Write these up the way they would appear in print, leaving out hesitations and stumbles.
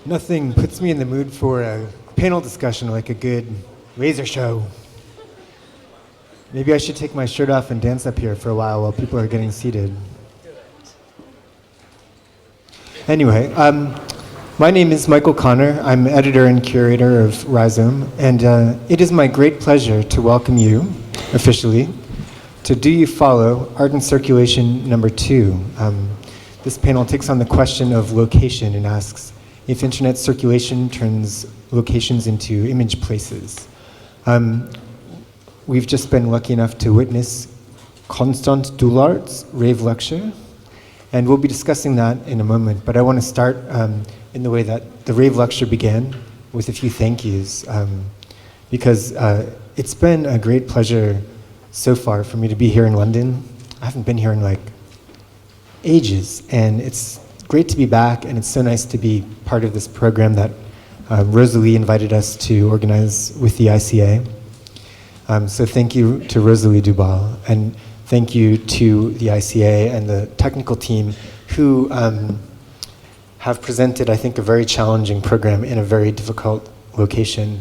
Nothing puts me in the mood for a panel discussion like a good laser show. Maybe I should take my shirt off and dance up here for a while people are getting seated. Anyway, my name is Michael Connor. I'm editor and curator of Rhizome, and it is my great pleasure to welcome you, officially, to Do You Follow? Art and Circulation number 2. This panel takes on the question of location and asks if internet circulation turns locations into image places. We've just been lucky enough to witness Constant Dullaart's rave lecture, and we'll be discussing that in a moment, but I want to start in the way that the rave lecture began, with a few thank yous, because it's been a great pleasure so far for me to be here in London. I haven't been here in like ages, and it's great to be back, and it's so nice to be part of this program that Rosalie invited us to organize with the ICA. So thank you to Rosalie Dubal, and thank you to the ICA and the technical team who have presented, I think, a very challenging program in a very difficult location,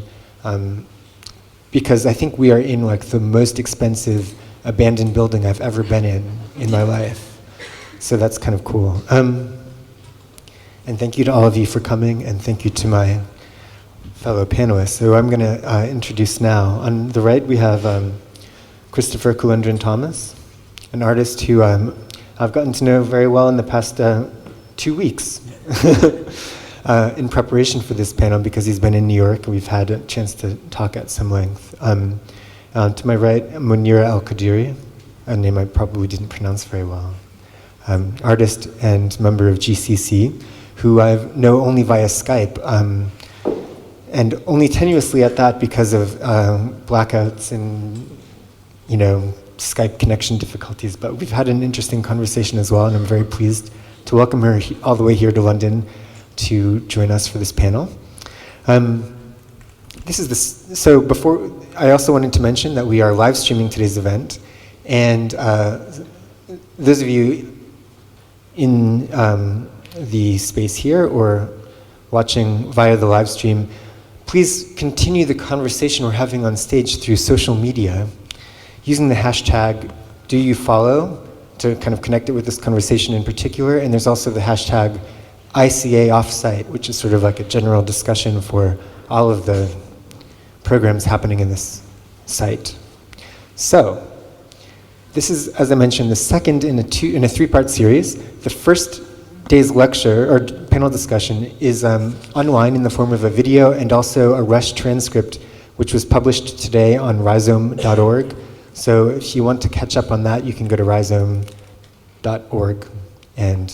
because I think we are in like the most expensive abandoned building I've ever been in my life. So that's kind of cool. And thank you to all of you for coming, and thank you to my fellow panelists. So I'm going to introduce now. On the right, we have Christopher Kulendran Thomas, an artist who I've gotten to know very well in the past 2 weeks in preparation for this panel, because he's been in New York and we've had a chance to talk at some length. To my right, Monira El-Kadiri, a name I probably didn't pronounce very well. Artist and member of GCC, who I know only via Skype, and only tenuously at that because of blackouts and, Skype connection difficulties. But we've had an interesting conversation as well, and I'm very pleased to welcome her all the way here to London to join us for this panel. So before, I also wanted to mention that we are live streaming today's event, and those of you in the space here or watching via the live stream, please continue the conversation we're having on stage through social media using the hashtag #DoYouFollow to kind of connect it with this conversation in particular. And there's also the hashtag ICA Off-Site, which is sort of like a general discussion for all of the programs happening in this site. So this is, as I mentioned, the second in a three-part series. The first day's lecture or panel discussion is online in the form of a video and also a rush transcript, which was published today on rhizome.org. So if you want to catch up on that, you can go to rhizome.org and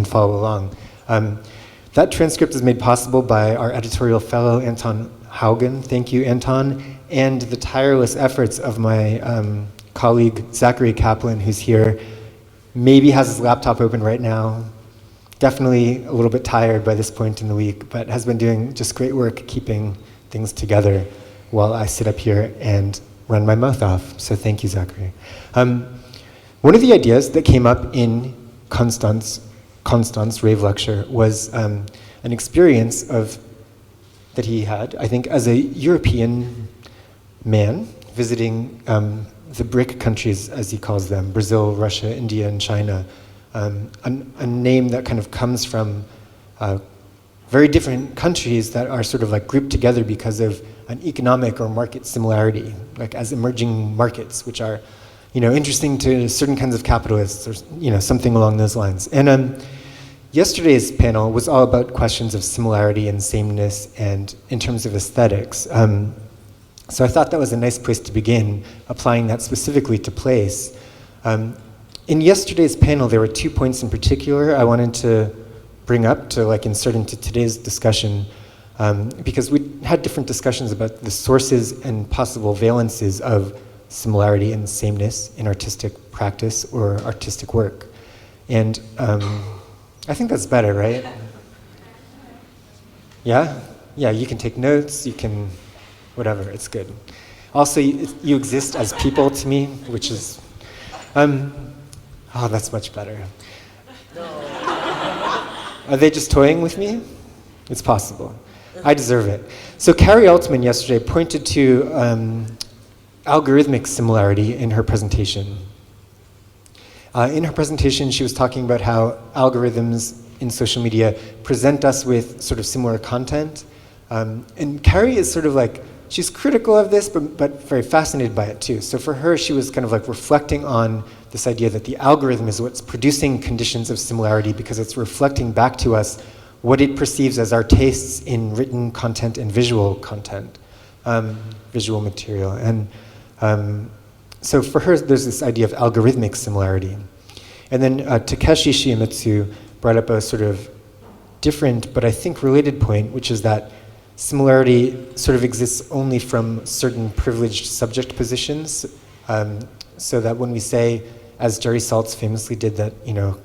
follow along. That transcript is made possible by our editorial fellow, Anton Haugen. Thank you, Anton, and the tireless efforts of my colleague, Zachary Kaplan, who's here, maybe has his laptop open right now, definitely a little bit tired by this point in the week, but has been doing just great work keeping things together while I sit up here and run my mouth off. So thank you, Zachary. One of the ideas that came up in Constant's rave lecture was an experience that he had, I think, as a European man visiting the BRIC countries, as he calls them, Brazil, Russia, India, and China. A name that kind of comes from very different countries that are sort of like grouped together because of an economic or market similarity, like as emerging markets, which are, interesting to certain kinds of capitalists, or something along those lines. And yesterday's panel was all about questions of similarity and sameness, and in terms of aesthetics. So I thought that was a nice place to begin, applying that specifically to place. In yesterday's panel, there were 2 points in particular I wanted to bring up to insert into today's discussion, because we had different discussions about the sources and possible valences of similarity and sameness in artistic practice or artistic work. And I think that's better, right? Yeah? Yeah, you can take notes, you can, whatever, it's good. Also, you exist as people to me, which is, oh, that's much better. No. Are they just toying with me? It's possible. I deserve it. So Carrie Altman yesterday pointed to algorithmic similarity in her presentation. In her presentation, she was talking about how algorithms in social media present us with sort of similar content. And Carrie is sort of like, she's critical of this, but very fascinated by it too. So for her, she was kind of like reflecting on this idea that the algorithm is what's producing conditions of similarity because it's reflecting back to us what it perceives as our tastes in written content and visual content, visual material. And so for her, there's this idea of algorithmic similarity. And then Takeshi Shiomitsu brought up a sort of different, but I think related point, which is that similarity sort of exists only from certain privileged subject positions, so that when we say, as Jerry Saltz famously did, that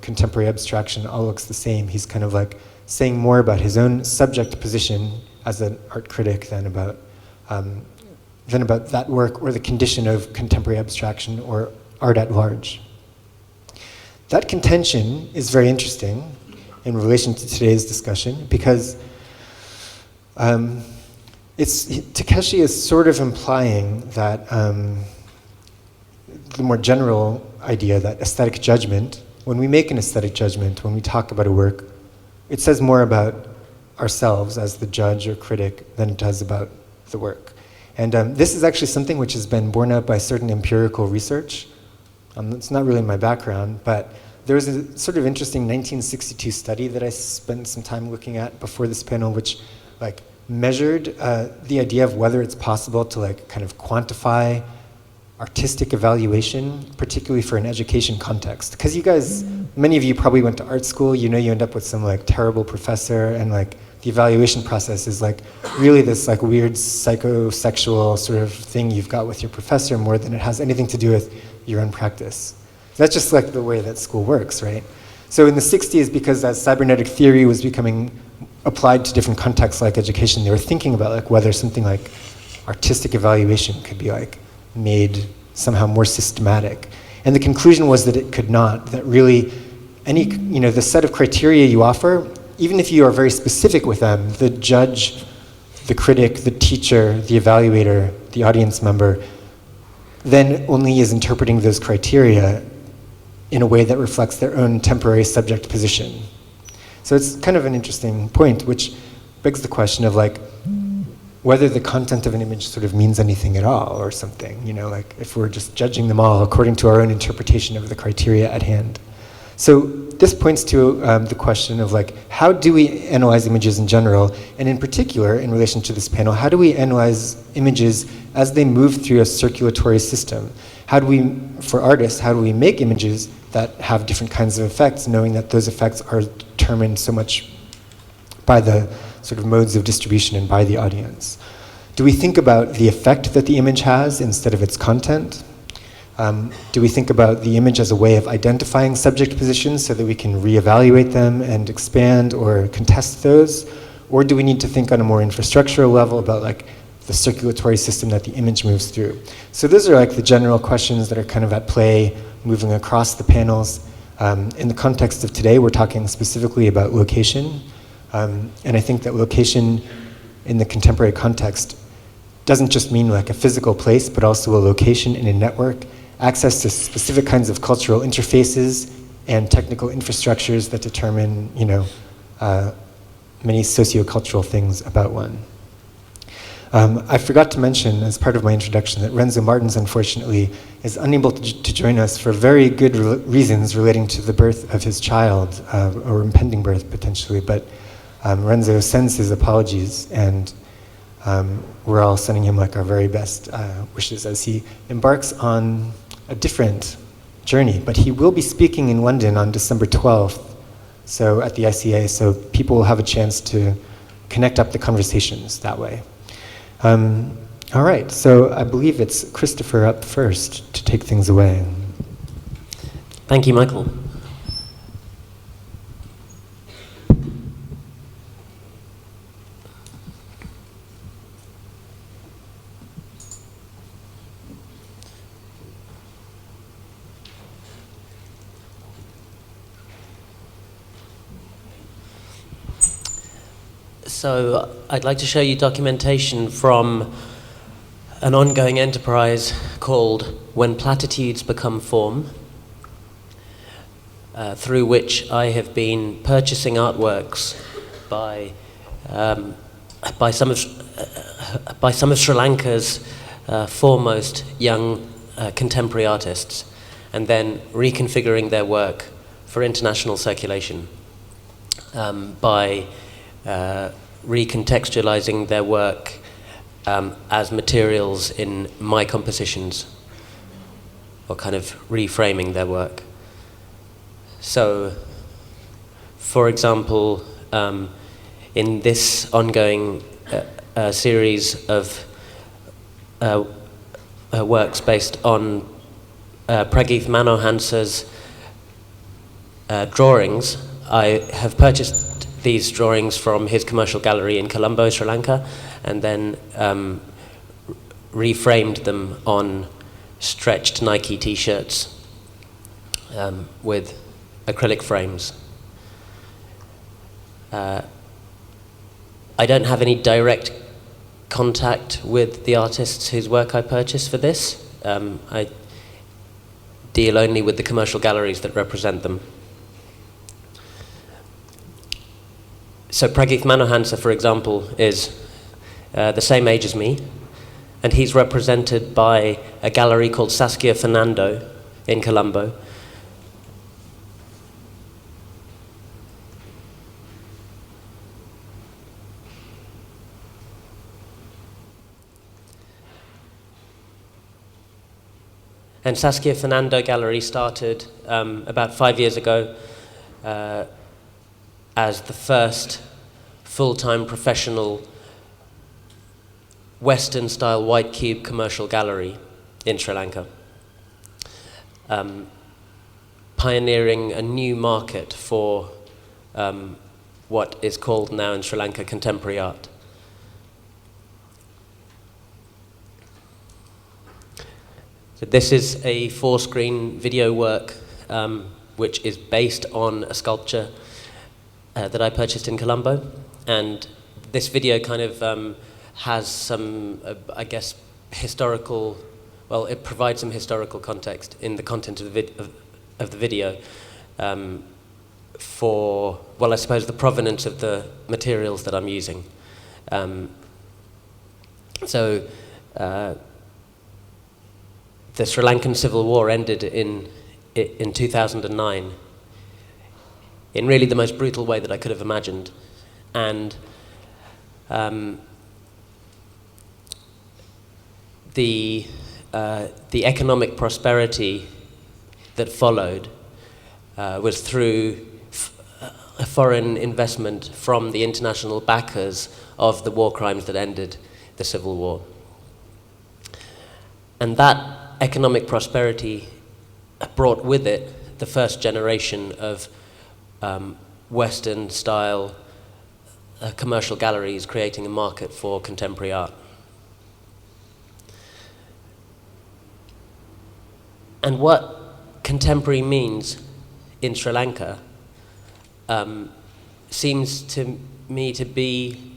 contemporary abstraction all looks the same, he's kind of like saying more about his own subject position as an art critic than about that work or the condition of contemporary abstraction or art at large. That contention is very interesting in relation to today's discussion because Takeshi is sort of implying that the more general idea that aesthetic judgment, when we make an aesthetic judgment, when we talk about a work, it says more about ourselves as the judge or critic than it does about the work. And this is actually something which has been borne out by certain empirical research. It's not really my background, but there was a sort of interesting 1962 study that I spent some time looking at before this panel, which measured the idea of whether it's possible to kind of quantify artistic evaluation, particularly for an education context. Because you guys, many of you probably went to art school, you end up with some terrible professor, and the evaluation process is really this weird psychosexual sort of thing you've got with your professor more than it has anything to do with your own practice. That's just the way that school works, right? So in the 60s, because as cybernetic theory was becoming applied to different contexts like education, they were thinking about whether something like artistic evaluation could be made somehow more systematic. And the conclusion was that it could not, that really any, the set of criteria you offer, even if you are very specific with them, the judge, the critic, the teacher, the evaluator, the audience member, then only is interpreting those criteria in a way that reflects their own temporary subject position. So it's kind of an interesting point, which begs the question of whether the content of an image sort of means anything at all or something, if we're just judging them all according to our own interpretation of the criteria at hand. So this points to the question of how do we analyze images in general, and in particular, in relation to this panel, how do we analyze images as they move through a circulatory system? How do we, for artists, how do we make images that have different kinds of effects, knowing that those effects are determined so much by the sort of modes of distribution and by the audience? Do we think about the effect that the image has instead of its content? Do we think about the image as a way of identifying subject positions so that we can reevaluate them and expand or contest those? Or do we need to think on a more infrastructural level about the circulatory system that the image moves through? So those are the general questions that are kind of at play moving across the panels. In the context of today, we're talking specifically about location. And I think that location in the contemporary context doesn't just mean a physical place, but also a location in a network, access to specific kinds of cultural interfaces and technical infrastructures that determine, many sociocultural things about one. I forgot to mention, as part of my introduction, that Renzo Martins, unfortunately, is unable to join us for very good reasons relating to the birth of his child, or impending birth, potentially. But Renzo sends his apologies, and we're all sending him our very best wishes as he embarks on a different journey. But he will be speaking in London on December 12th, so at the ICA, so people will have a chance to connect up the conversations that way. All right, so I believe it's Christopher up first to take things away. Thank you, Michael. So I'd like to show you documentation from an ongoing enterprise called When Platitudes Become Form, through which I have been purchasing artworks by some of Sri Lanka's foremost young contemporary artists, and then reconfiguring their work for international circulation by recontextualizing their work as materials in my compositions, or kind of reframing their work. So, for example, in this ongoing series of works based on Prageeth Manohansa's drawings, I have purchased these drawings from his commercial gallery in Colombo, Sri Lanka, and then reframed them on stretched Nike t-shirts with acrylic frames. I don't have any direct contact with the artists whose work I purchased for this. I deal only with the commercial galleries that represent them. So Prageeth Manohansa, for example, is the same age as me, and he's represented by a gallery called Saskia Fernando in Colombo. And Saskia Fernando Gallery started about 5 years ago as the first full-time professional Western-style white cube commercial gallery in Sri Lanka, pioneering a new market for what is called now in Sri Lanka contemporary art. So this is a 4-screen video work which is based on a sculpture that I purchased in Colombo, and this video kind of has some, I guess, historical, well, it provides some historical context in the content of the video for, well, I suppose the provenance of the materials that I'm using. So the Sri Lankan Civil War ended in 2009 in really the most brutal way that I could have imagined. And the economic prosperity that followed was through a foreign investment from the international backers of the war crimes that ended the Civil War. And that economic prosperity brought with it the first generation of Western-style commercial galleries creating a market for contemporary art. And what contemporary means in Sri Lanka seems to me to be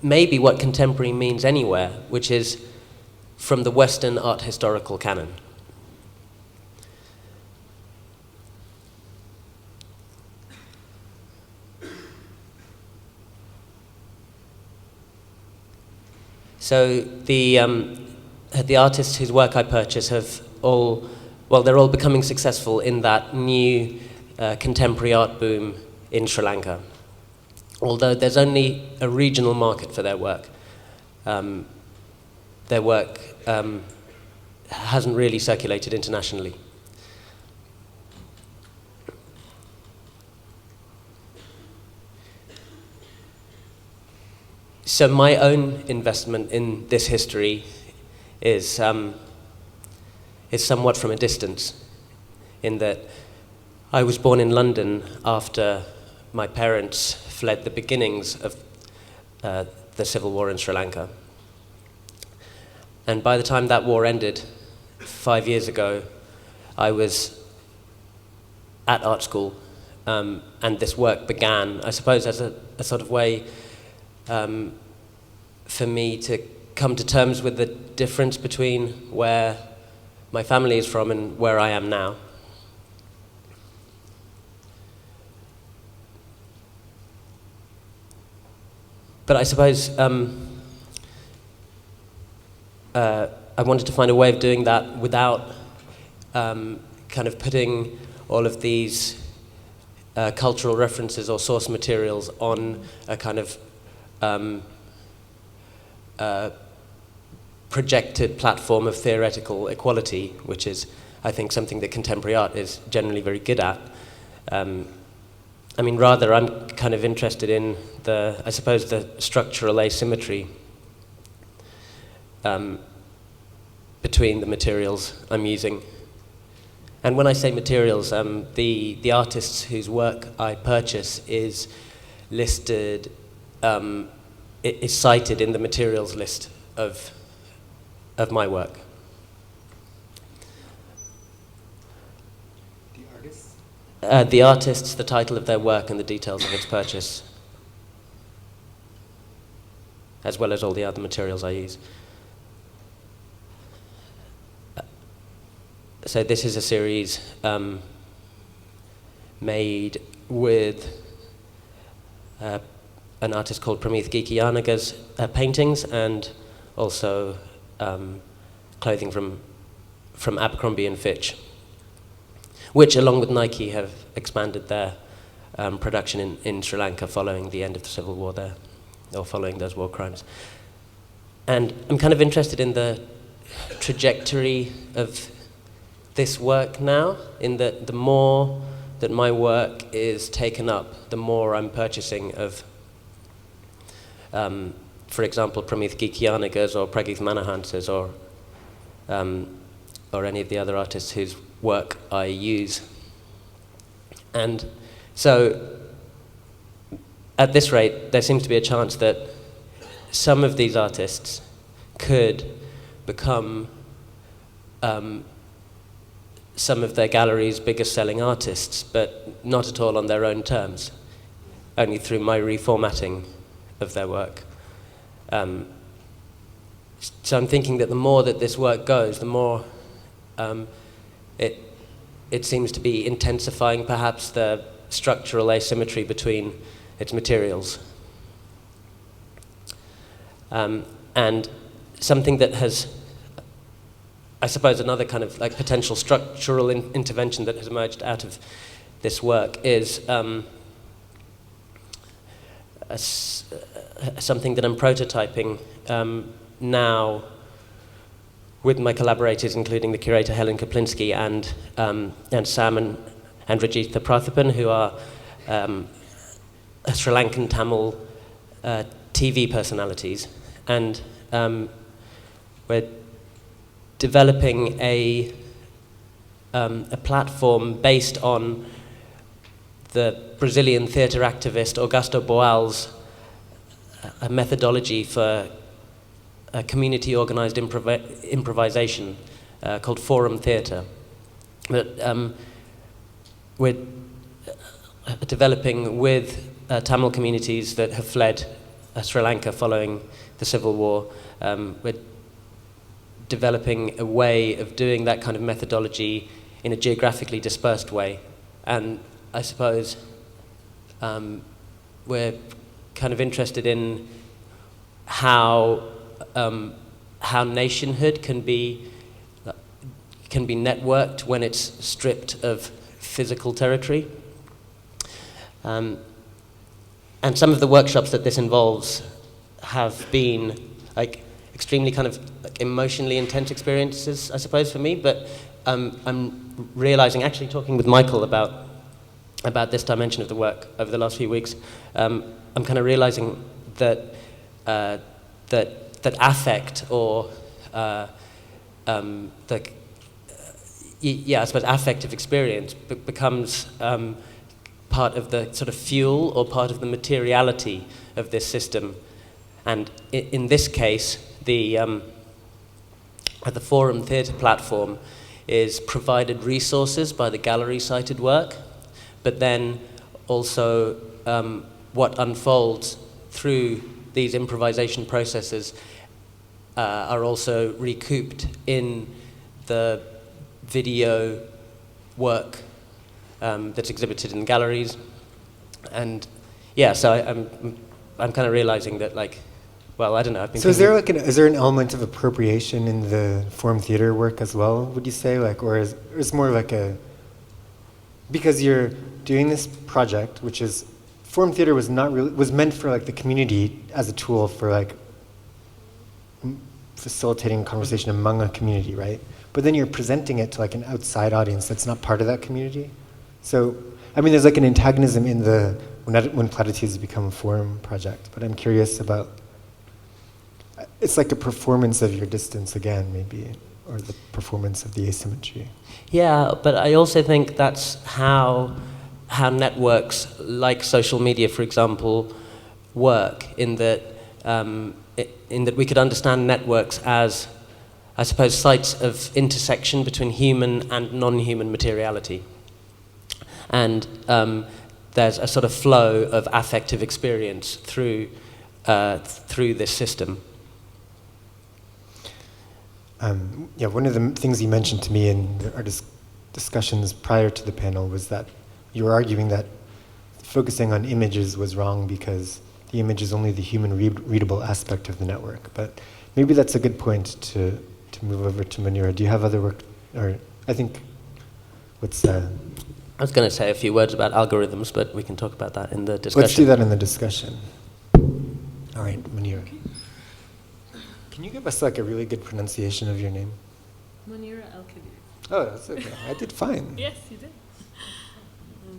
maybe what contemporary means anywhere, which is from the Western art historical canon. So the artists whose work I purchase have all, well, they're all becoming successful in that new contemporary art boom in Sri Lanka. Although there's only a regional market for their work. Their work hasn't really circulated internationally. So my own investment in this history is somewhat from a distance, in that I was born in London after my parents fled the beginnings of the civil war in Sri Lanka. And by the time that war ended, 5 years ago, I was at art school and this work began, I suppose, as a sort of way for me to come to terms with the difference between where my family is from and where I am now. But I suppose I wanted to find a way of doing that without kind of putting all of these cultural references or source materials on a kind of projected platform of theoretical equality, which is, I think, something that contemporary art is generally very good at. I mean, rather, I'm kind of interested in I suppose, the structural asymmetry between the materials I'm using. And when I say materials, the artists whose work I purchase is listed, is cited in the materials list of my work. The artists? The artists, the title of their work, and the details of its purchase, as well as all the other materials I use. So this is a series made with an artist called Pramith Gikiyanaga's paintings, and also clothing from Abercrombie and Fitch, which, along with Nike, have expanded their production in Sri Lanka following the end of the civil war there, or following those war crimes. And I'm kind of interested in the trajectory of this work now, in that the more that my work is taken up, the more I'm purchasing of, for example, Pramith Gikiyanaga's or Prageeth Manahansa's or any of the other artists whose work I use. And so, at this rate, there seems to be a chance that some of these artists could become some of their gallery's biggest selling artists, but not at all on their own terms, only through my reformatting of their work. So I'm thinking that the more that this work goes, the more it seems to be intensifying perhaps the structural asymmetry between its materials. And something that has, I suppose, another kind of like potential structural intervention that has emerged out of this work is something that I'm prototyping now with my collaborators, including the curator Helen Kaplinsky and Sam and Rajitha Prathapan, who are Sri Lankan Tamil TV personalities. And we're developing a platform based on the Brazilian theatre activist Augusto Boal's methodology for community-organized improvisation called forum theatre. But we're developing with Tamil communities that have fled Sri Lanka following the civil war. We're developing a way of doing that kind of methodology in a geographically dispersed way. And I suppose we're kind of interested in how nationhood can be networked when it's stripped of physical territory. And some of the workshops that this involves have been like extremely kind of like emotionally intense experiences, I suppose, for me. But I'm realizing, actually talking with Michael about this dimension of the work over the last few weeks, I'm kind of realizing that that affect or I suppose affective experience becomes part of the sort of fuel or part of the materiality of this system. And in this case, the Forum Theatre platform is provided resources by the gallery-cited work, but then also what unfolds through these improvisation processes are also recouped in the video work that's exhibited in galleries. And yeah, so I'm kind of realizing that, like, well, I don't know. I've been So is there an element of appropriation in the form theater work as well? Would you say, like, or is it's more like because you're doing this project, which is form theater was meant for like the community as a tool for like facilitating conversation among a community, right? But then you're presenting it to like an outside audience that's not part of that community. So, I mean, there's like an antagonism in when platitudes become a forum project, but I'm curious about, it's like a performance of your distance again, maybe, or the performance of the asymmetry. Yeah, but I also think that's how networks like social media, for example, work, in that we could understand networks as, I suppose, sites of intersection between human and non-human materiality. And there's a sort of flow of affective experience through this system. Yeah, one of the things you mentioned to me in our discussions prior to the panel was that you were arguing that focusing on images was wrong because the image is only the human readable aspect of the network. But maybe that's a good point to move over to Monira. Do you have other work? Or I think I was going to say a few words about algorithms, but we can talk about that in the discussion. Let's do that in the discussion. All right, Monira. Can you give us like a really good pronunciation of your name? Monira El-Kadiri. Oh, that's okay. I did fine. Yes, you did.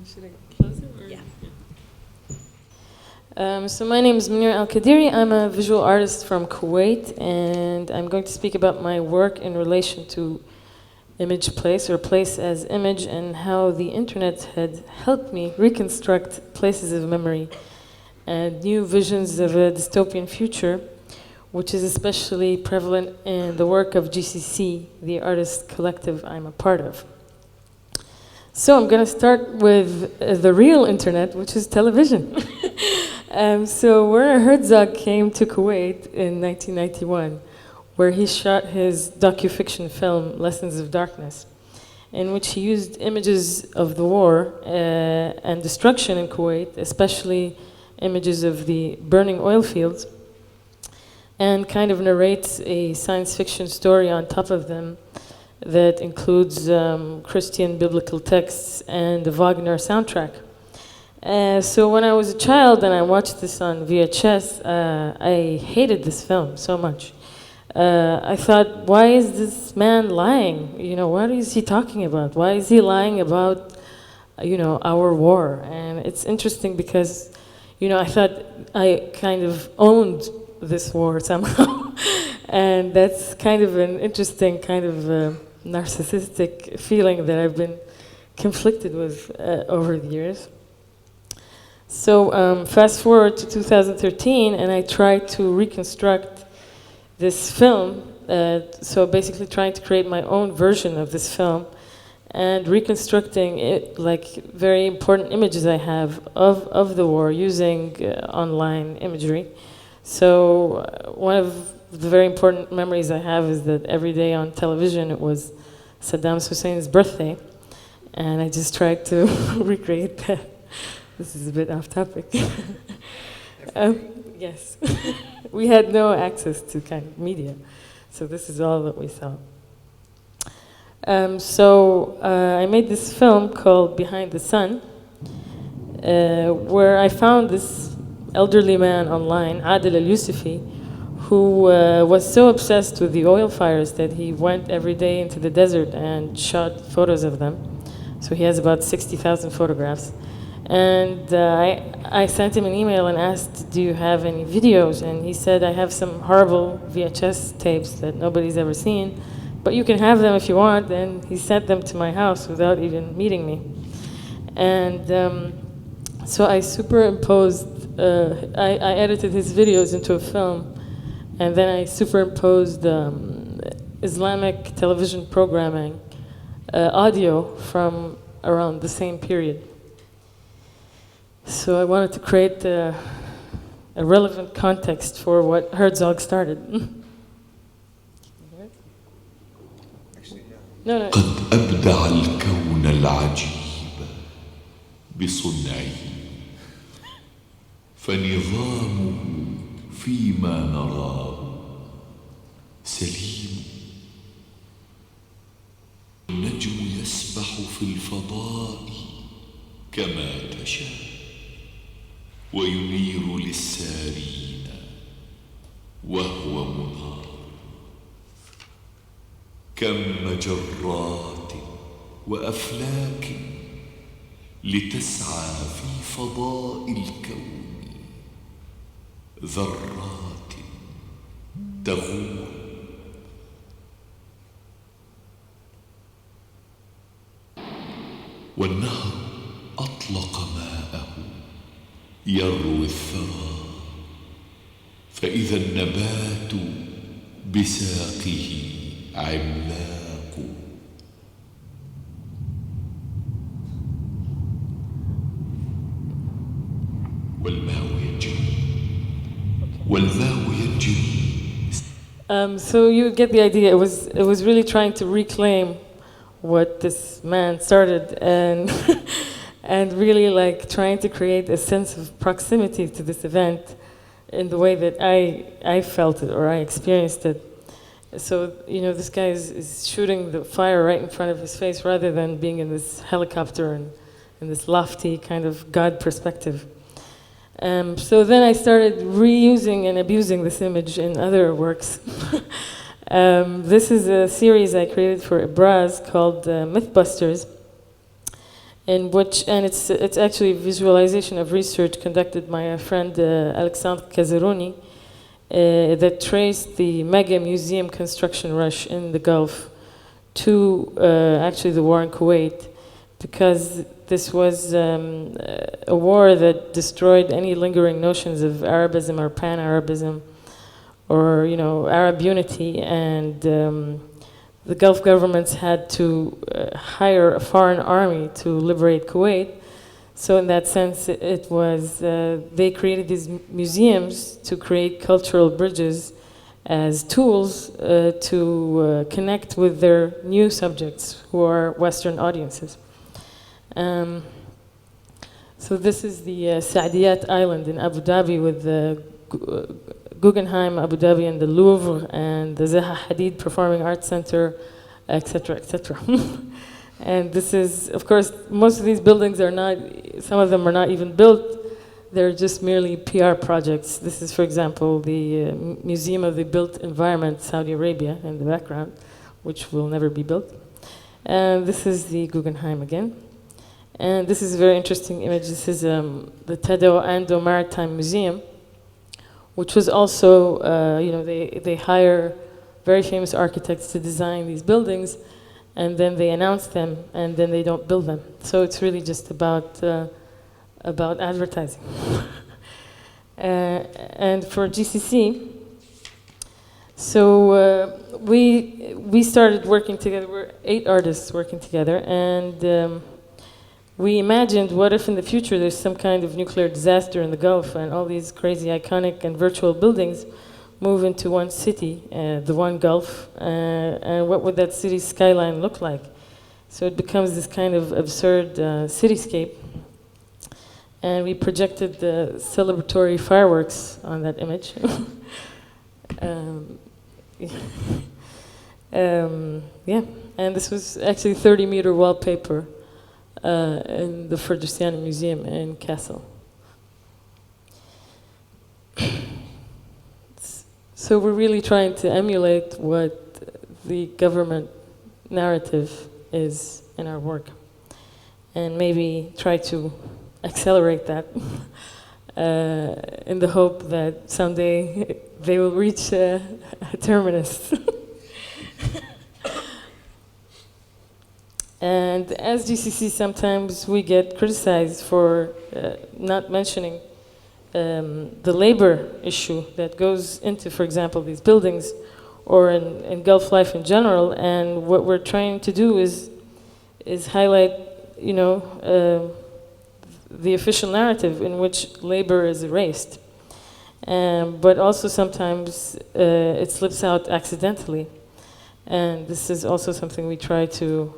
Should I close it? Or? Yeah. So my name is Monira El-Kadiri. I'm a visual artist from Kuwait, and I'm going to speak about my work in relation to image place, or place as image, and how the internet had helped me reconstruct places of memory and new visions of a dystopian future, which is especially prevalent in the work of GCC, the artist collective I'm a part of. So I'm going to start with the real internet, which is television. So Werner Herzog came to Kuwait in 1991, where he shot his docu-fiction film, Lessons of Darkness, in which he used images of the war and destruction in Kuwait, especially images of the burning oil fields, and kind of narrates a science fiction story on top of them that includes Christian biblical texts and the Wagner soundtrack. So when I was a child and I watched this on VHS, I hated this film so much. I thought, why is this man lying? You know, what is he talking about? Why is he lying about, you know, our war? And it's interesting because, you know, I thought I kind of owned this war somehow. And that's kind of an interesting kind of narcissistic feeling that I've been conflicted with over the years. So fast forward to 2013, and I tried to reconstruct this film, so basically trying to create my own version of this film and reconstructing it, like very important images I have of the war using online imagery. So one of the very important memories I have is that every day on television it was Saddam Hussein's birthday, and I just tried to recreate that. This is a bit off topic. Yes. We had no access to kind of media, so this is all that we saw. So I made this film called Behind the Sun, where I found this elderly man online, Adil Al-Yusufi, who was so obsessed with the oil fires that he went every day into the desert and shot photos of them. So he has about 60,000 photographs. And I sent him an email and asked, do you have any videos? And he said, I have some horrible VHS tapes that nobody's ever seen, but you can have them if you want. And he sent them to my house without even meeting me. And so I superimposed, I edited his videos into a film, and then I superimposed Islamic television programming audio from around the same period. So I wanted to create a relevant context for what Herzog started. No. قد أبدع الكون العجيب بصنعه فنظامه فيما نراه سليم. النجم يسبح في الفضاء كما تشاء وينير للسارين وهو منار. كم مجرات وأفلاك لتسعى في فضاء الكون ذرات تغور. والنهر أطلق ماءه يروي الثرى فإذا النبات بساقه عملاق. والماء يجري. So you get the idea. It was really trying to reclaim what this man started and and really like trying to create a sense of proximity to this event in the way that I felt it or I experienced it. So, you know, this guy is shooting the fire right in front of his face rather than being in this helicopter and in this lofty kind of God perspective. So then I started reusing and abusing this image in other works. This is a series I created for Ibraz called Mythbusters, in which, and it's actually a visualization of research conducted by a friend, Alexandre Kazaroni, that traced the mega museum construction rush in the Gulf to actually the war in Kuwait, because this was a war that destroyed any lingering notions of Arabism or Pan-Arabism or, you know, Arab unity, and the Gulf governments had to hire a foreign army to liberate Kuwait. So in that sense, it was, they created these museums to create cultural bridges as tools to connect with their new subjects, who are Western audiences. So this is the Saadiyat Island in Abu Dhabi with the Guggenheim Abu Dhabi and the Louvre and the Zaha Hadid Performing Arts Center, etc., etc. And this is, of course, most of these buildings are not, some of them are not even built. They're just merely PR projects. This is, for example, the Museum of the Built Environment, Saudi Arabia, in the background, which will never be built. And this is the Guggenheim again. And this is a very interesting image. This is the Tadao Ando Maritime Museum, which was also, you know, they hire very famous architects to design these buildings, and then they announce them, and then they don't build them. So it's really just about advertising. And for GCC, so we started working together. We're 8 artists working together, and we imagined, what if in the future there's some kind of nuclear disaster in the Gulf, and all these crazy, iconic, and virtual buildings move into one city, the one Gulf, and what would that city's skyline look like? So it becomes this kind of absurd cityscape. And we projected the celebratory fireworks on that image. Yeah, and this was actually 30-meter wallpaper in the Ferdinand Museum in Kassel. So we're really trying to emulate what the government narrative is in our work, and maybe try to accelerate that in the hope that someday they will reach a terminus. And as GCC, sometimes we get criticized for not mentioning the labor issue that goes into, for example, these buildings, or in Gulf life in general. And what we're trying to do is highlight, you know, the official narrative in which labor is erased. But also sometimes it slips out accidentally. And this is also something we try to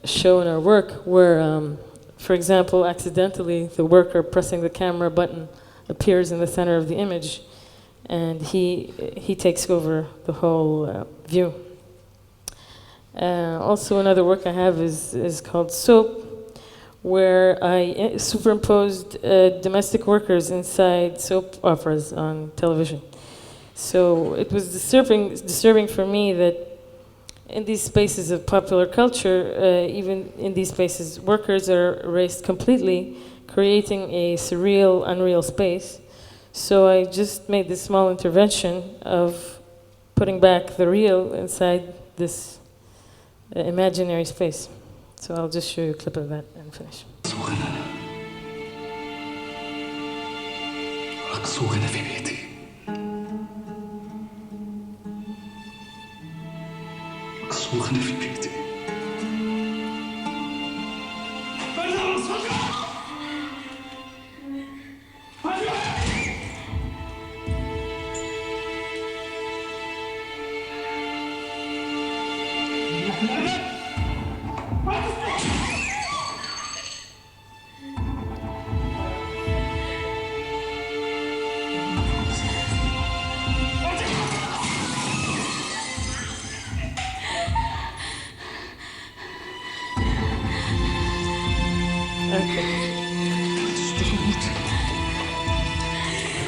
show in our work, where, for example, accidentally the worker pressing the camera button appears in the center of the image, and he takes over the whole view. Also, another work I have is called Soap, where I superimposed domestic workers inside soap operas on television. So it was disturbing for me that in these spaces of popular culture, even in these spaces, workers are erased completely, creating a surreal, unreal space. So I just made this small intervention of putting back the real inside this imaginary space. So I'll just show you a clip of that and finish. رقصونا في بيتي رقصونا في بيتي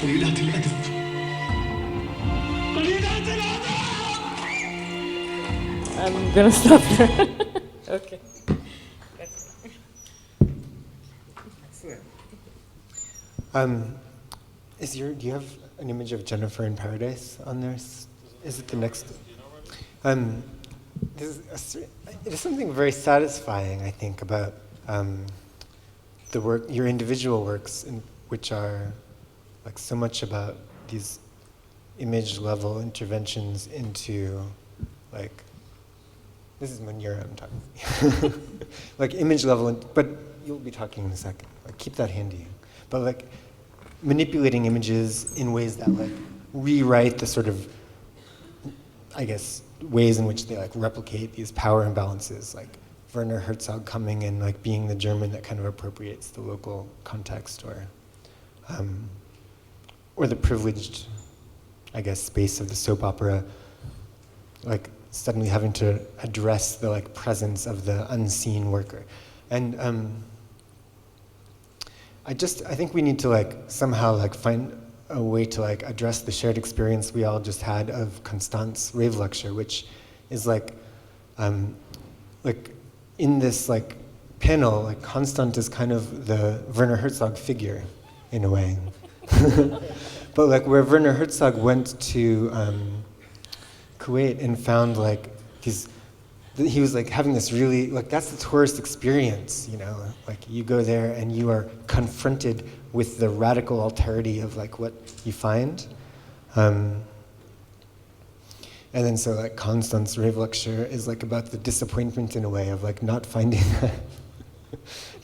قليلات الأدب قليلات الأدب. I'm gonna stop there. Okay. Do you have an image of Jennifer in Paradise on there? Is it the next? It is something very satisfying, I think, about the work, your individual works, which are like so much about these image level interventions into, like, this is Monira I'm talking, like image level, but you'll be talking in a second. Like, keep that handy. But like manipulating images in ways that like rewrite the sort of, I guess, ways in which they like replicate these power imbalances, like Werner Herzog coming and like being the German that kind of appropriates the local context, or the privileged, I guess, space of the soap opera, like suddenly having to address the like presence of the unseen worker. And I think we need to like somehow like find a way to like address the shared experience we all just had of Constance's rave lecture, which is like in this like panel, like Constant is kind of the Werner Herzog figure in a way. But like where Werner Herzog went to Kuwait and found like he was like having this really, like that's the tourist experience, you know, like you go there and you are confronted with the radical alterity of like what you find. And then so like Constance's rave lecture is like about the disappointment in a way of like not finding that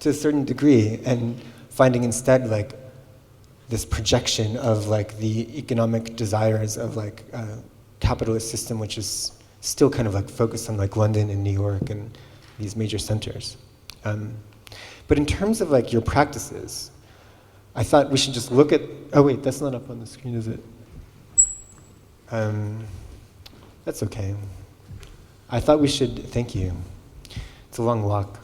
to a certain degree and finding instead like this projection of like the economic desires of like a capitalist system which is still kind of like focused on like London and New York and these major centers. But in terms of like your practices, I thought we should just look at, oh wait, that's not up on the screen, is it? That's okay. I thought we should, thank you. It's a long walk.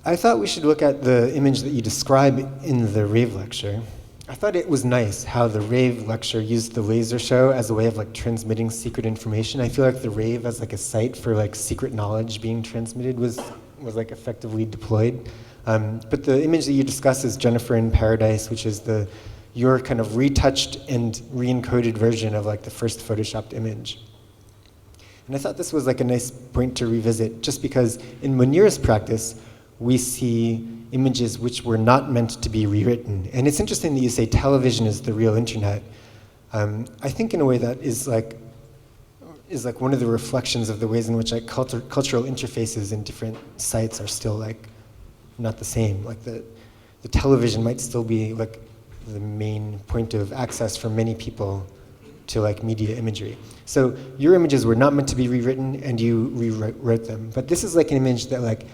I thought we should look at the image that you describe in the rave lecture. I thought it was nice how the rave lecture used the laser show as a way of like transmitting secret information. I feel like the rave as like a site for like secret knowledge being transmitted was like effectively deployed. But the image that you discuss is Jennifer in Paradise, which is your kind of retouched and re-encoded version of like the first photoshopped image. And I thought this was like a nice point to revisit just because in Monira's practice, we see images which were not meant to be rewritten. And it's interesting that you say television is the real internet. I think in a way that is like one of the reflections of the ways in which like cultural interfaces in different sites are still like not the same. Like the television might still be like the main point of access for many people to like media imagery. So your images were not meant to be rewritten, and you rewrote them. But this is like an image that like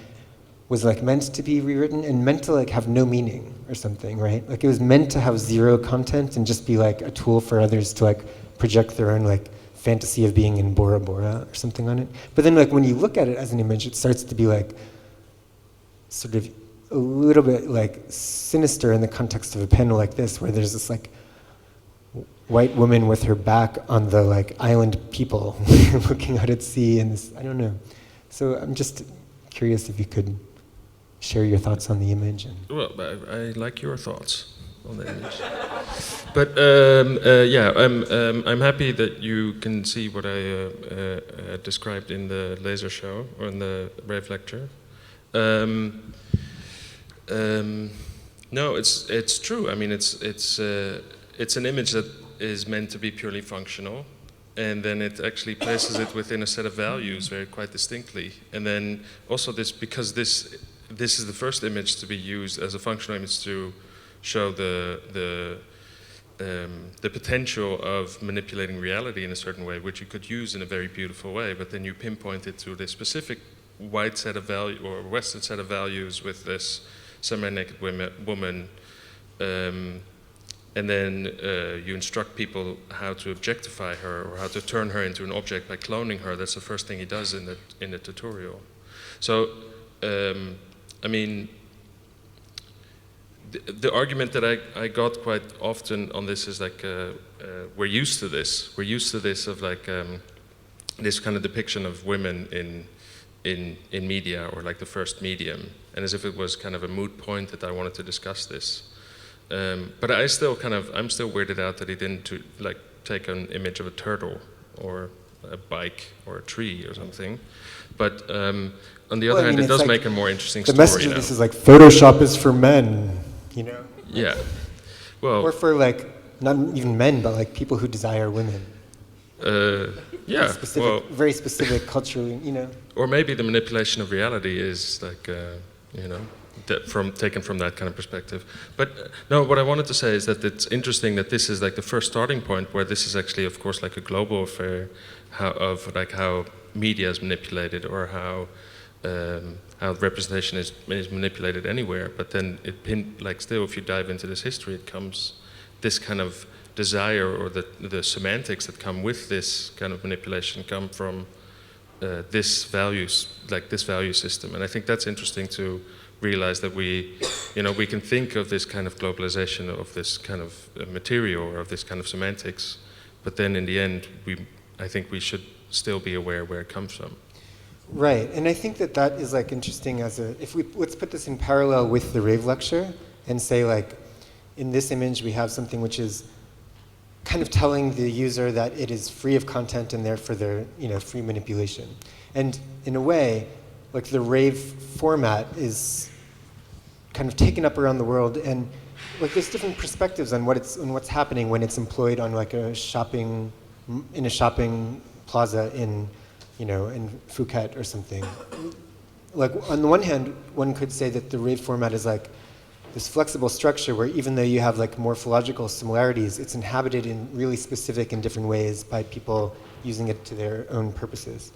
was like meant to be rewritten and meant to like have no meaning or something, right? Like it was meant to have zero content and just be like a tool for others to like project their own like fantasy of being in Bora Bora or something on it. But then like when you look at it as an image, it starts to be like sort of a little bit like sinister in the context of a panel like this, where there's this like white woman with her back on the like island people looking out at sea, and this, I don't know. So I'm just curious if you could share your thoughts on the image. Well, I like your thoughts on the image. But yeah, I'm happy that you can see what I described in the laser show or in the Rave lecture. No, it's true. I mean, it's an image that is meant to be purely functional, and then it actually places it within a set of values very quite distinctly. And then also because this is the first image to be used as a functional image to show the potential of manipulating reality in a certain way, which you could use in a very beautiful way, but then you pinpoint it to this specific white set of value or Western set of values with this semi-naked woman, and then you instruct people how to objectify her or how to turn her into an object by cloning her. That's the first thing he does in the tutorial. So, I mean, the argument that I got quite often on this is like, we're used to this. We're used to this of like this kind of depiction of women in media, or like the first medium, and as if it was kind of a moot point that I wanted to discuss this. But I'm still weirded out that he didn't like take an image of a turtle or a bike or a tree or something. But on the other hand, it does like make a more interesting story. The message of this is like Photoshop is for men, you know? Yeah. Well. Or for like not even men, but like people who desire women. Yeah. Very specific culturally, you know. Or maybe the manipulation of reality is like, you know, taken from that kind of perspective. But no, what I wanted to say is that it's interesting that this is like the first starting point, where this is actually, of course, like a global affair how media is manipulated, or how representation is manipulated anywhere. But then still, if you dive into this history, it comes this kind of desire, or the semantics that come with this kind of manipulation come from this value system. And I think that's interesting to realize, that we can think of this kind of globalization of this kind of material, or of this kind of semantics, but then in the end, I think we should still be aware where it comes from. Right, and I think that is like interesting let's put this in parallel with the Rave lecture and say like, in this image we have something which is kind of telling the user that it is free of content and therefore they're, free manipulation. And in a way, like the Rave format is kind of taken up around the world, and like there's different perspectives on what's happening when it's employed on like in a shopping plaza in Phuket or something. Like on the one hand, one could say that the Rave format is like this flexible structure where even though you have like morphological similarities, it's inhabited in really specific and different ways by people using it to their own purposes.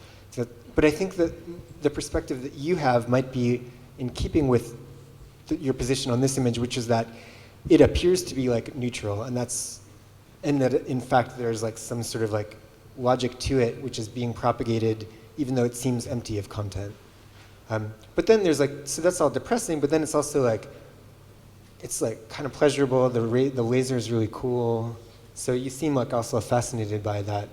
But I think that the perspective that you have might be in keeping with your position on this image, which is that it appears to be like neutral, and that in fact there's like some sort of like logic to it, which is being propagated even though it seems empty of content. But then there's like, so that's all depressing, but then it's also like, it's like kind of pleasurable, the laser is really cool. So you seem like also fascinated by that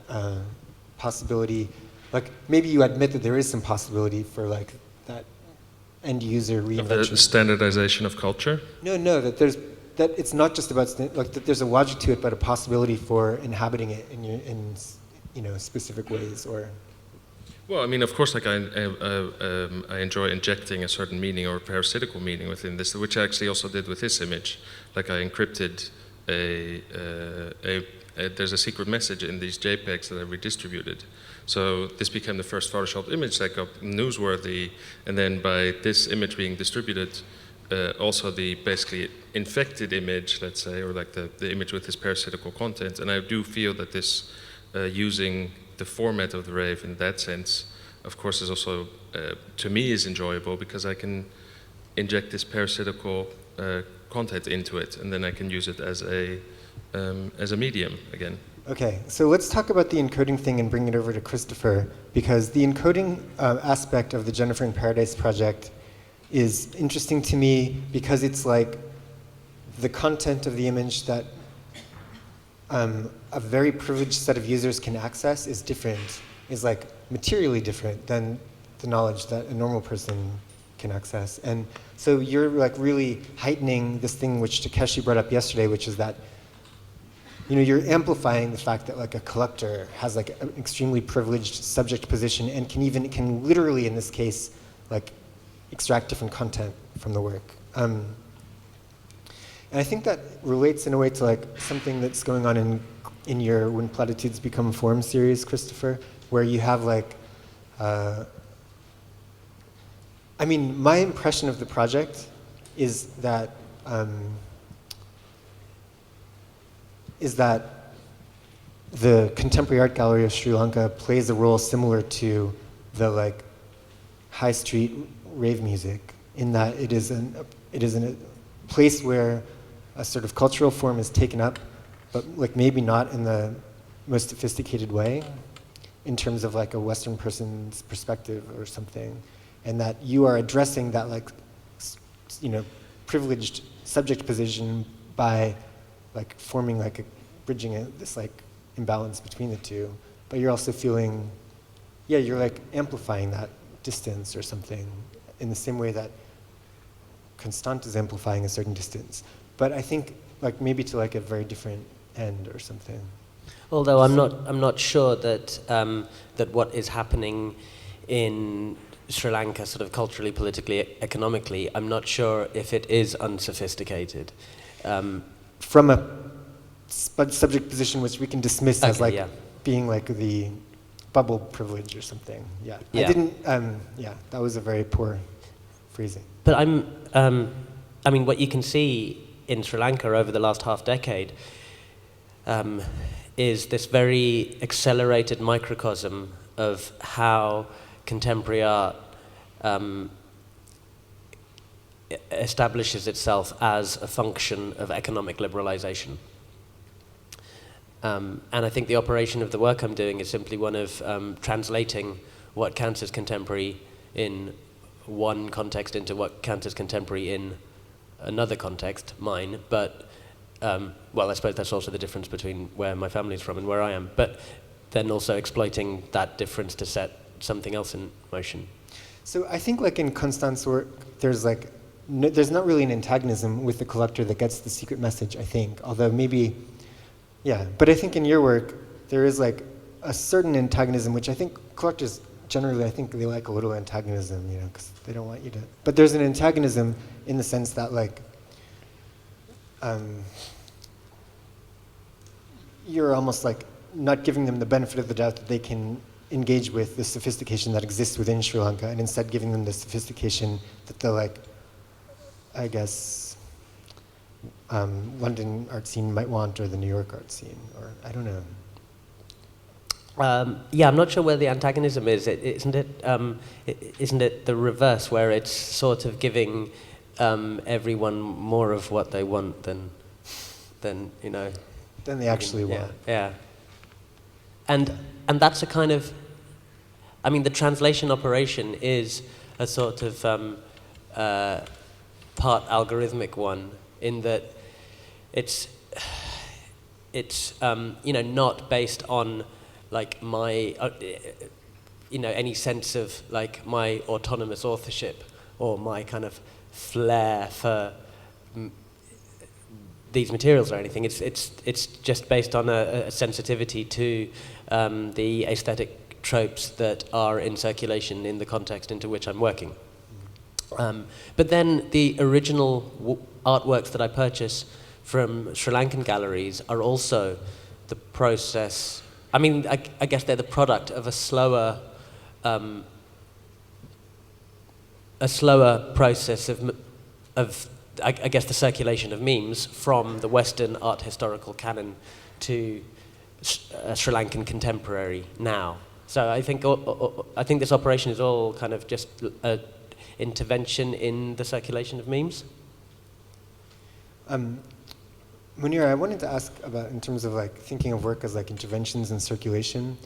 possibility. Like maybe you admit that there is some possibility for like that end user reinvention. Of the standardization of culture? No, that it's not just about, like that there's a logic to it, but a possibility for inhabiting it in specific ways, or. Well, I mean, of course, like I enjoy injecting a certain meaning or parasitical meaning within this, which I actually also did with this image. Like I encrypted there's a secret message in these JPEGs that I redistributed. So this became the first Photoshopped image that got newsworthy, and then by this image being distributed, also the basically infected image, let's say, or like the image with this parasitical content. And I do feel that this using the format of the rave in that sense, of course, is also, to me, is enjoyable because I can inject this parasitical content into it, and then I can use it as a medium again. Okay, so let's talk about the encoding thing and bring it over to Christopher, because the encoding aspect of the Jennifer in Paradise project is interesting to me because it's like the content of the image that a very privileged set of users can access is different, is like materially different than the knowledge that a normal person can access. And so you're like really heightening this thing which Takeshi brought up yesterday, which is that you're amplifying the fact that like a collector has like an extremely privileged subject position and can literally in this case like extract different content from the work. And I think that relates in a way to like something that's going on in your When Platitudes Become Form series, Christopher, where you have like, my impression of the project is that the Contemporary Art Gallery of Sri Lanka plays a role similar to the like high street rave music, in that it is a place where a sort of cultural form is taken up, but like maybe not in the most sophisticated way, in terms of like a Western person's perspective or something, and that you are addressing that like privileged subject position by like forming like bridging this like imbalance between the two, but you're also feeling, you're like amplifying that distance or something in the same way that Constant is amplifying a certain distance. But I think like maybe to like a very different end or something. Although I'm not sure that that what is happening in Sri Lanka, sort of culturally, politically, economically, I'm not sure if it is unsophisticated. From a subject position which we can dismiss as like being like the bubble privilege or something. Yeah. I didn't. That was a very poor phrasing. But what you can see in Sri Lanka over the last half decade is this very accelerated microcosm of how contemporary art establishes itself as a function of economic liberalization. And I think the operation of the work I'm doing is simply one of translating what counts as contemporary in one context into what counts as contemporary in another context, mine, but, I suppose that's also the difference between where my family's from and where I am, but then also exploiting that difference to set something else in motion. So I think like in Constant's work, there's not really an antagonism with the collector that gets the secret message, I think, although maybe, but I think in your work, there is like a certain antagonism, which I think collectors generally, I think they like a little antagonism, because they don't want you to, but there's an antagonism in the sense that like, you're almost like not giving them the benefit of the doubt that they can engage with the sophistication that exists within Sri Lanka, and instead giving them the sophistication that the like, I guess, London art scene might want, or the New York art scene, or I don't know. I'm not sure where the antagonism is. Isn't it the reverse, where it's sort of giving everyone more of what they want than they actually want. Yeah. And that's a kind of, the translation operation is a sort of part algorithmic one, in that it's not based on like my any sense of like my autonomous authorship or my kind of flair for these materials or anything. It's just based on a sensitivity to the aesthetic tropes that are in circulation in the context into which I'm working. But then the original artworks that I purchase from Sri Lankan galleries are also the process. I guess they're the product of a slower process of I guess, the circulation of memes from the Western art historical canon to Sri Lankan contemporary now. So I think this operation is all kind of just an intervention in the circulation of memes. Monira, I wanted to ask about, in terms of like thinking of work as like interventions in circulation,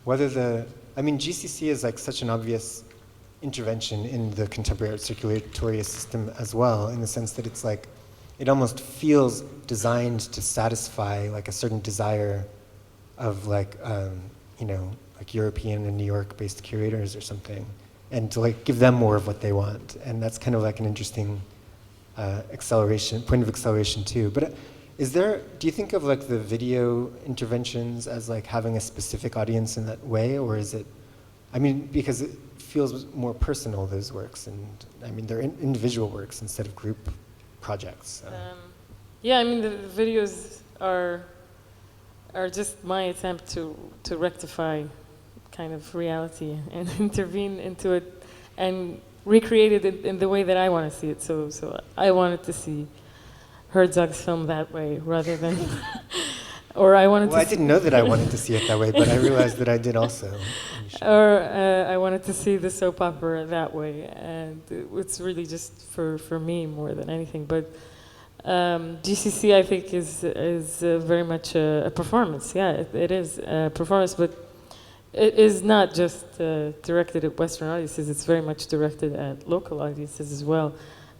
whether GCC is like such an obvious intervention in the contemporary circulatory system as well, in the sense that it's like, it almost feels designed to satisfy like a certain desire of like, like European and New York-based curators or something, and to like give them more of what they want. And that's kind of like an interesting point of acceleration too. But do you think of like the video interventions as like having a specific audience in that way, or is it, because it feels more personal, those works, and they're individual works instead of group projects. So. Yeah, the videos are just my attempt to rectify kind of reality and intervene into it and recreate it in the way that I want to see it. So I wanted to see Herzog's film that way rather than, or I wanted to. Well, I didn't know that I wanted to see it that way, but I realized that I did also. Or I wanted to see the soap opera that way, and it's really just for me more than anything. But GCC, I think, is very much a performance. Yeah, it is a performance, but it is not just directed at Western audiences. It's very much directed at local audiences as well.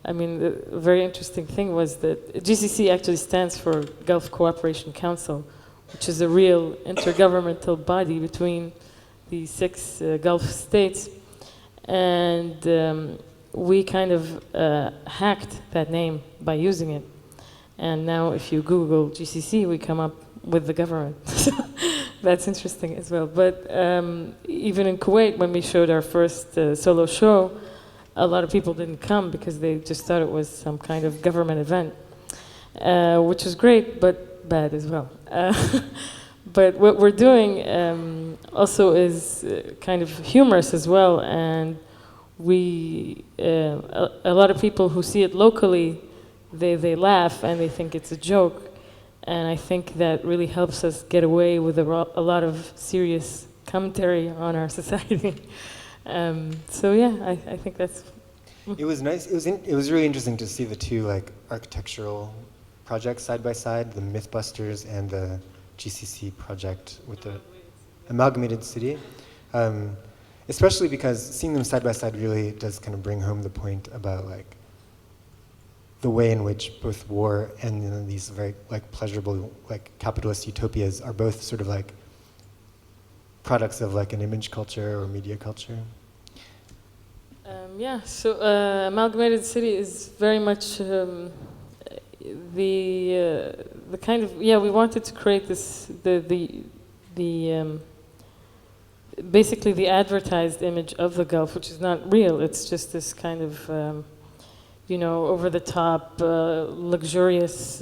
The very interesting thing was that GCC actually stands for Gulf Cooperation Council, which is a real intergovernmental body between the 6 Gulf states. And we kind of hacked that name by using it. And now if you Google GCC, we come up with the government. That's interesting as well. But even in Kuwait, when we showed our first solo show, a lot of people didn't come because they just thought it was some kind of government event, which was great, but bad as well. But what we're doing also is kind of humorous as well, and a lot of people who see it locally, they laugh and they think it's a joke, and I think that really helps us get away with a lot of serious commentary on our society. So yeah, I think that's. It was nice. It was really interesting to see the two like architectural projects side by side, the Mythbusters and the GCC project with the amalgamated city. Especially because seeing them side by side really does kind of bring home the point about like the way in which both war and these very like pleasurable like capitalist utopias are both sort of like products of like an image culture or media culture. Yeah, so amalgamated city is very much the kind of, we wanted to create this basically the advertised image of the Gulf, which is not real. It's just this kind of over the top, luxurious,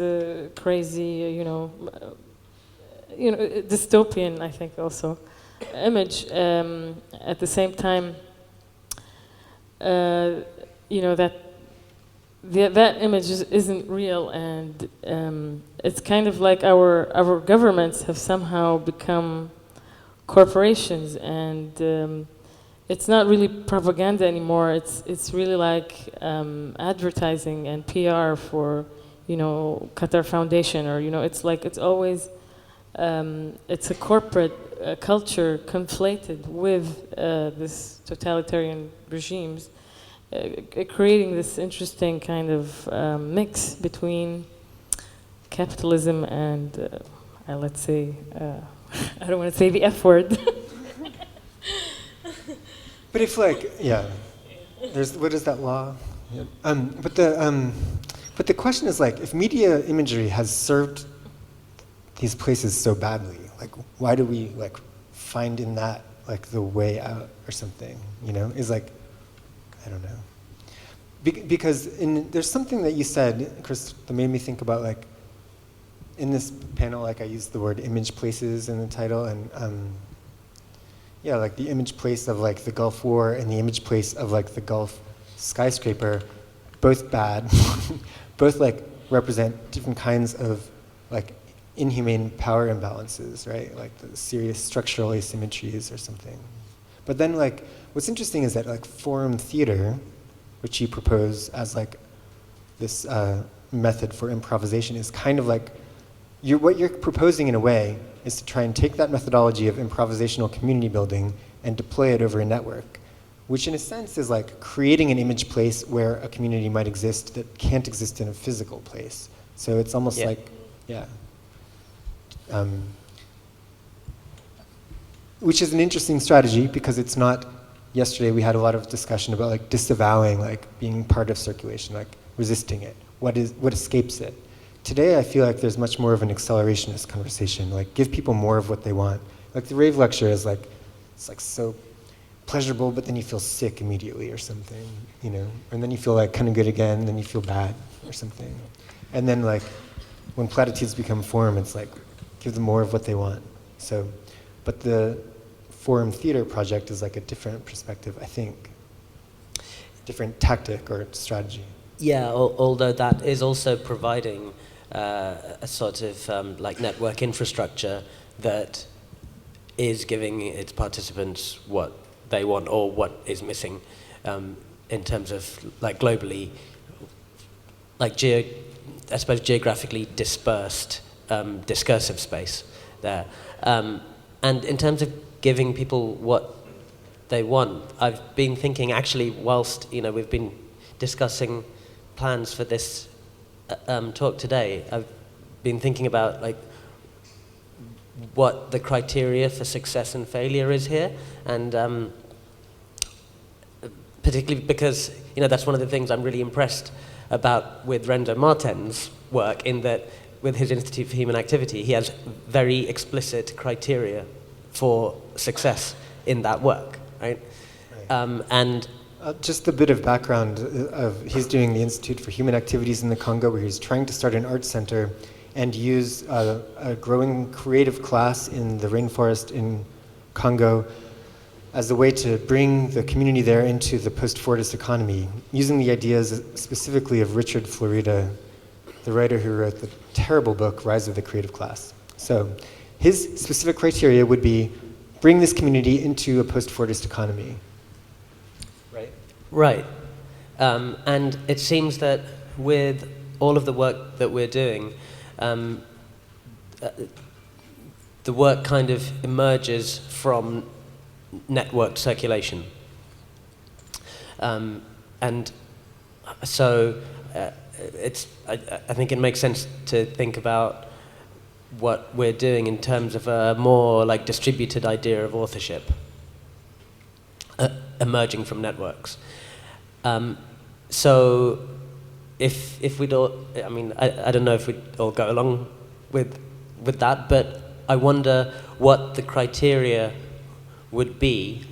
crazy, dystopian, I think, also image. At the same time, that image isn't real, and it's kind of like our governments have somehow become corporations, and it's not really propaganda anymore. It's really like advertising and PR for Qatar Foundation, or it's like it's always it's a corporate culture conflated with this totalitarian regimes, creating this interesting kind of mix between capitalism and let's say I don't want to say the F word. But if there's what is that law? Yeah. But the question is like, if media imagery has served these places so badly, like why do we like find in that like the way out or something? Is like, I don't know. Because there's something that you said, Chris, that made me think about like in this panel, like I used the word image places in the title, and like the image place of like the Gulf War and the image place of like the Gulf skyscraper. both bad, both like represent different kinds of like inhumane power imbalances, right? Like the serious structural asymmetries or something. But then like, what's interesting is that like forum theater, which you propose as like this method for improvisation, is kind of like, what you're proposing in a way is to try and take that methodology of improvisational community building and deploy it over a network, which in a sense is like creating an image place where a community might exist that can't exist in a physical place. So it's almost like, yeah. Which is an interesting strategy because it's not, yesterday we had a lot of discussion about like disavowing like being part of circulation, like resisting it. What escapes it? Today I feel like there's much more of an accelerationist conversation, like give people more of what they want. Like the rave lecture is like, it's like so pleasurable, but then you feel sick immediately or something, you know? And then you feel like kind of good again, and then you feel bad or something. And then like when platitudes become form, it's like give them more of what they want. So, but the forum theater project is like a different perspective, I think. Different tactic or strategy. Yeah, although that is also providing a sort of like network infrastructure that is giving its participants what they want or what is missing in terms of like globally, like I suppose geographically dispersed discursive space there. And in terms of giving people what they want, I've been thinking actually whilst we've been discussing plans for this talk today, I've been thinking about like what the criteria for success and failure is here, and particularly because that's one of the things I'm really impressed about with Renzo Martin's work, in that with his Institute for Human Activity, he has very explicit criteria for success in that work, right? And just a bit of background he's doing the Institute for Human Activities in the Congo, where he's trying to start an art center and use a growing creative class in the rainforest in Congo as a way to bring the community there into the post-Fordist economy, using the ideas specifically of Richard Florida, the writer who wrote the terrible book, Rise of the Creative Class. So his specific criteria would be bring this community into a post-Fordist economy. Right. And it seems that with all of the work that we're doing, the work kind of emerges from networked circulation. And so I think it makes sense to think about what we're doing in terms of a more like distributed idea of authorship emerging from networks. So if we'd all, I don't know if we'd all go along with that, but I wonder what the criteria would be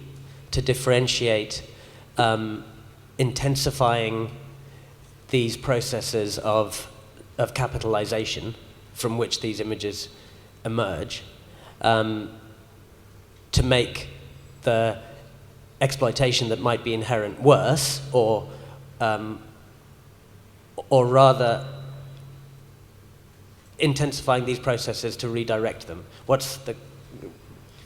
to differentiate intensifying these processes of capitalization from which these images emerge, to make the exploitation that might be inherent worse, or rather intensifying these processes to redirect them. What's the...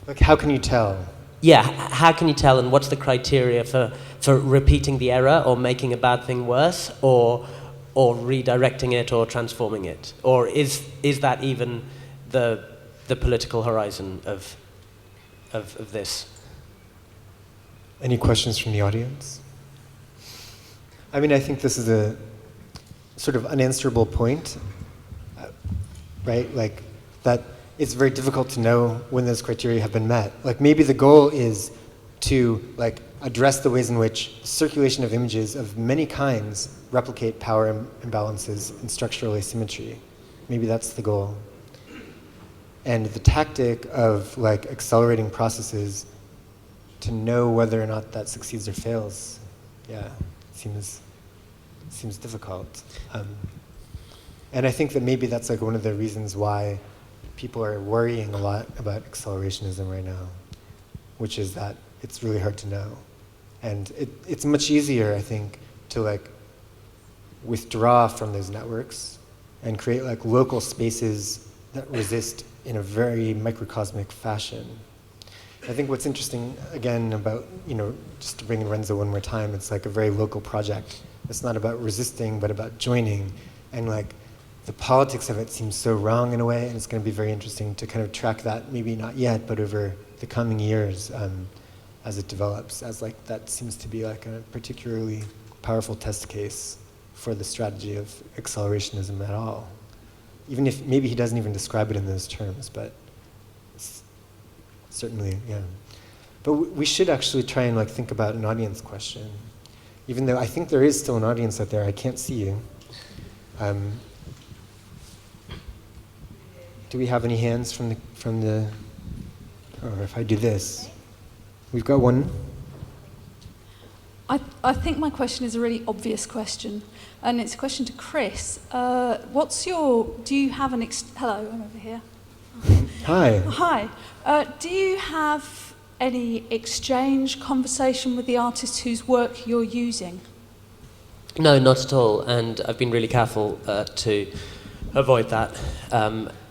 Like, how can you tell? Yeah, how can you tell, and what's the criteria for repeating the error or making a bad thing worse, or redirecting it or transforming it? Or is that even the political horizon of this? Any questions from the audience? I mean, I think this is a sort of unanswerable point, right? Like, that it's very difficult to know when those criteria have been met. Like, maybe the goal is to like address the ways in which circulation of images of many kinds replicate power imbalances and structural asymmetry. Maybe that's the goal. And the tactic of like accelerating processes to know whether or not that succeeds or fails, yeah, seems difficult. And I think that maybe that's like one of the reasons why people are worrying a lot about accelerationism right now, which is that it's really hard to know. And it's much easier, I think, to like withdraw from those networks and create like local spaces that resist in a very microcosmic fashion. I think what's interesting, again, about, just to bring in Renzo one more time, it's like a very local project. It's not about resisting, but about joining. And like, the politics of it seems so wrong in a way, and it's going to be very interesting to kind of track that, maybe not yet, but over the coming years as it develops, as like that seems to be like a particularly powerful test case for the strategy of accelerationism at all. Even if maybe he doesn't even describe it in those terms, but certainly, yeah. But we should actually try and like think about an audience question, even though I think there is still an audience out there. I can't see you. Do we have any hands from the? Or if I do this, we've got one. I think my question is a really obvious question, and it's a question to Chris. Do you have hello, I'm over here. Hi. Hi. Do you have any exchange, conversation with the artists whose work you're using? No, not at all, and I've been really careful to avoid that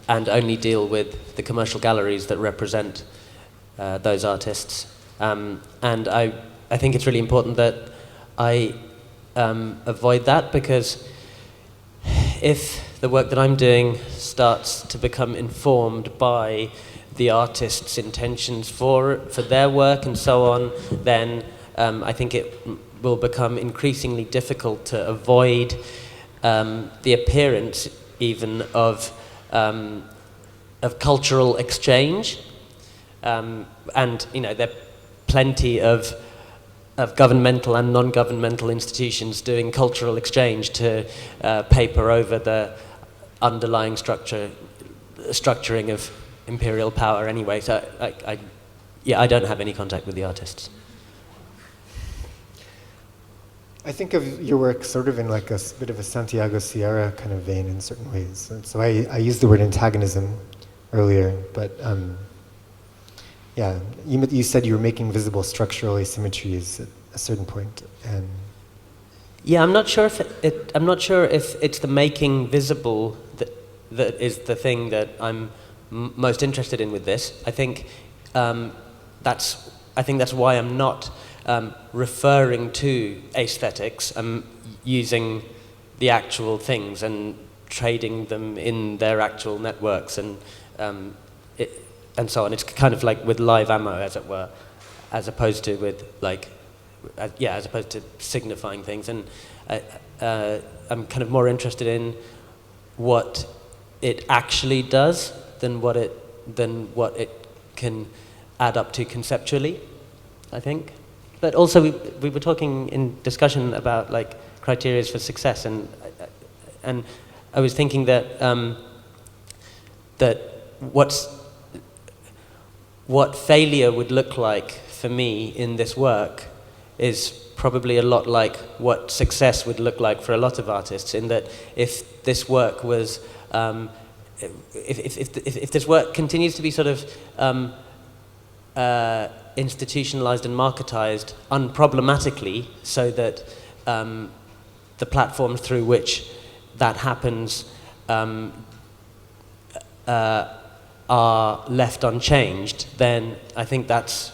and only deal with the commercial galleries that represent those artists. And I think it's really important that I avoid that, because if the work that I'm doing starts to become informed by the artist's intentions for their work and so on, then I think it will become increasingly difficult to avoid the appearance even of cultural exchange. And there are plenty of governmental and non-governmental institutions doing cultural exchange to paper over the underlying structuring of imperial power anyway. So I don't have any contact with the artists. I think of your work sort of in like a bit of a Santiago Sierra kind of vein in certain ways. So I used the word antagonism earlier, but yeah, you said you were making visible structural asymmetries at a certain point, and yeah, I'm not sure if it's the making visible that is the thing that I'm most interested in with this. I think that's why I'm not referring to aesthetics. I'm using the actual things and trading them in their actual networks and so on. It's kind of like with live ammo, as it were, as opposed to with as opposed to signifying things. And I'm kind of more interested in what it actually does than what it can add up to conceptually, I think. But also we were talking in discussion about like criteria for success, and I was thinking that what failure would look like for me in this work is probably a lot like what success would look like for a lot of artists, in that if this work was if this work continues to be sort of institutionalized and marketized unproblematically, so that the platforms through which that happens are left unchanged, then I think that's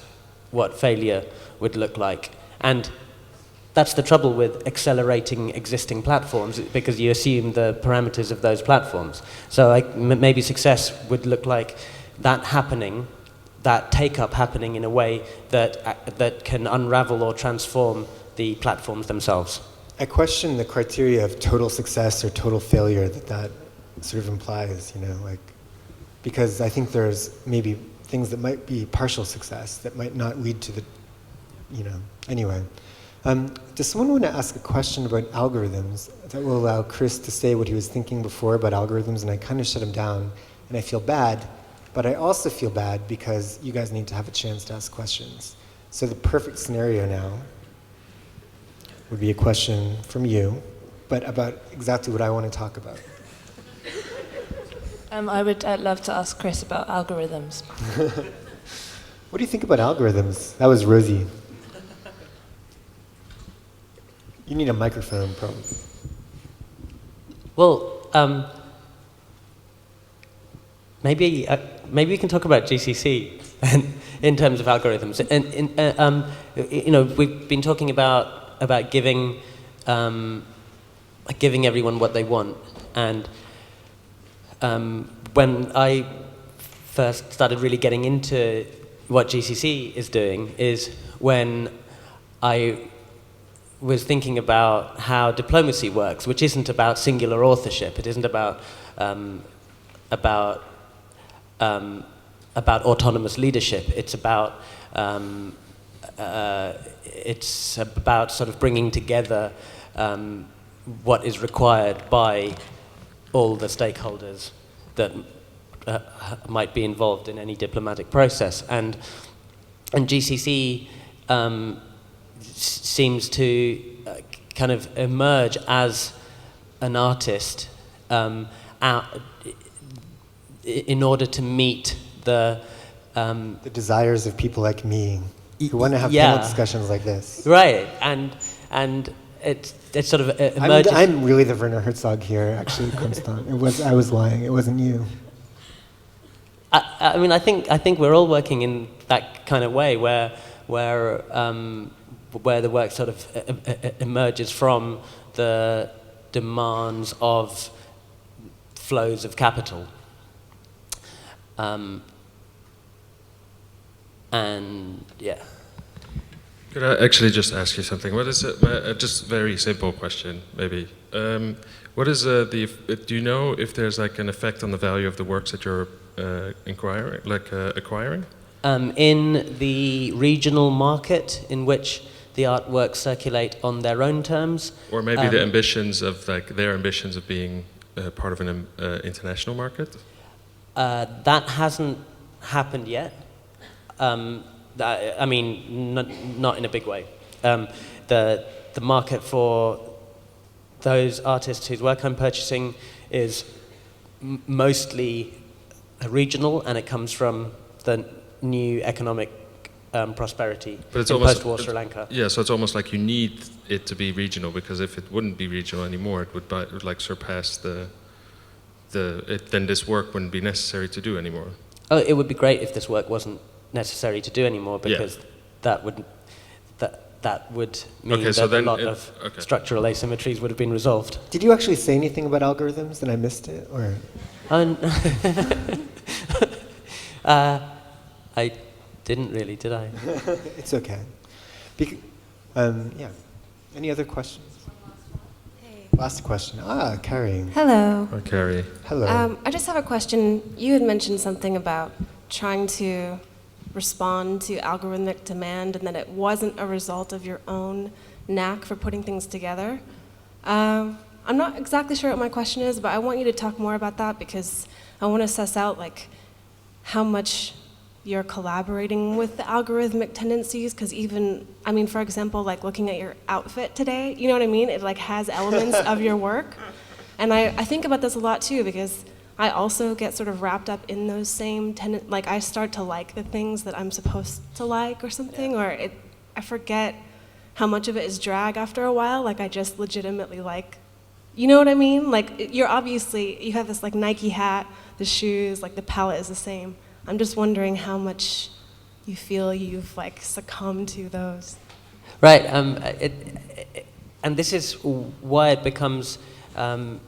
what failure would look like. And that's the trouble with accelerating existing platforms, because you assume the parameters of those platforms. So maybe success would look like that happening, that take-up happening in a way that can unravel or transform the platforms themselves. I question the criteria of total success or total failure that sort of implies, because I think there's maybe things that might be partial success that might not lead to the, anyway. Does someone want to ask a question about algorithms that will allow Chris to say what he was thinking before about algorithms, and I kind of shut him down, and I feel bad, but I also feel bad because you guys need to have a chance to ask questions. So the perfect scenario now would be a question from you, but about exactly what I want to talk about. I would love to ask Chris about algorithms. What do you think about algorithms? That was Rosie. You need a microphone, probably. Well, maybe we can talk about GCC in terms of algorithms. And we've been talking about giving everyone what they want. And when I first started really getting into what GCC is doing is when I was thinking about how diplomacy works, which isn't about singular authorship. It isn't about autonomous leadership. It's about sort of bringing together what is required by all the stakeholders that might be involved in any diplomatic process, and GCC seems to kind of emerge as an artist in order to meet the desires of people like me who want to have panel discussions like this. Right, and it's sort of emerges. I'm really the Werner Herzog here, actually, Constant. I was lying. It wasn't you. I mean, I think we're all working in that kind of way, where the work sort of emerges from the demands of flows of capital. And yeah. Could I actually just ask you something? What is it? Just very simple question, maybe. What is do you know if there's like an effect on the value of the works that you're acquiring? In the regional market in which the artworks circulate on their own terms, or maybe the ambitions of their ambitions of being part of an international market. That hasn't happened yet. I mean, not in a big way. The market for those artists whose work I'm purchasing is mostly regional, and it comes from the new economic prosperity in post-war Sri Lanka. Yeah, so it's almost like you need it to be regional, because if it wouldn't be regional anymore, it would like surpass then this work wouldn't be necessary to do anymore. Oh, it would be great if this work wasn't necessary to do anymore, because that would mean that a lot of structural asymmetries would have been resolved. Did you actually say anything about algorithms and I missed it, or? I didn't really, did I? It's okay. Yeah. Any other questions? Last question. Carrie. Hello. Hi, Carrie. Hello. I just have a question. You had mentioned something about trying to respond to algorithmic demand, and that it wasn't a result of your own knack for putting things together. I'm not exactly sure what my question is, but I want you to talk more about that, because I want to suss out how much you're collaborating with the algorithmic tendencies, because for example, looking at your outfit today, you know what I mean? It has elements of your work. And I think about this a lot too, because I also get sort of wrapped up in those same I start to like the things that I'm supposed to like or something, or I forget how much of it is drag after a while. I just legitimately you know what I mean? You have this Nike hat, the shoes, the palette is the same. I'm just wondering how much you feel you've succumbed to those. Right, and this is why it becomes kind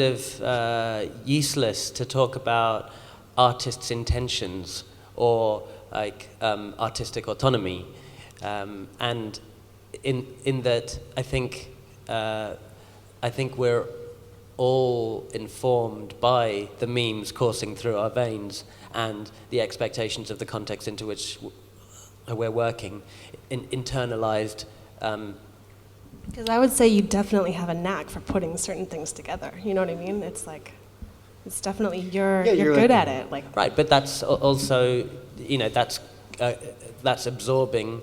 of useless to talk about artists' intentions or artistic autonomy, and in that I think we're all informed by the memes coursing through our veins and the expectations of the context into which we're working, internalized. Because I would say you definitely have a knack for putting certain things together. You know what I mean? It's it's definitely you're good at it. Right, but that's also that's absorbing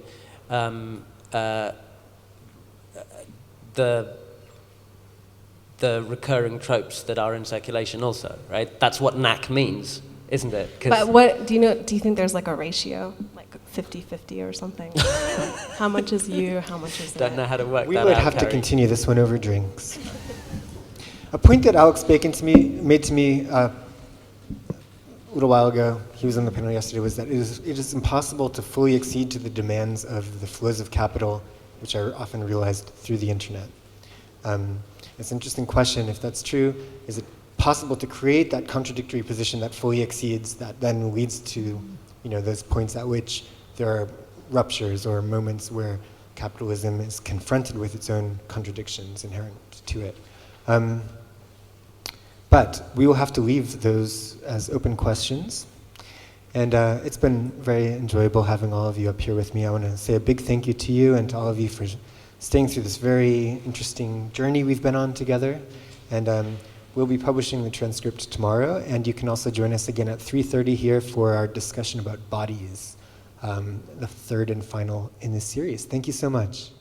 the recurring tropes that are in circulation also, right? That's what knack means, isn't it? But what do you think there's a ratio, 50-50 or something? How much is you, how much is Don't know how to work we that out. We would have Carrie. to continue this one over drinks. A point that Alex Bacon made to me a little while ago, he was on the panel yesterday, was that it is impossible to fully accede to the demands of the flows of capital, which are often realized through the internet. It's an interesting question. If that's true, is it possible to create that contradictory position that fully exceeds, that then leads to those points at which there are ruptures or moments where capitalism is confronted with its own contradictions inherent to it? But we will have to leave those as open questions. And it's been very enjoyable having all of you up here with me. I want to say a big thank you to you and to all of you for staying through this very interesting journey we've been on together. And we'll be publishing the transcript tomorrow, and you can also join us again at 3:30 here for our discussion about bodies, the third and final in this series. Thank you so much.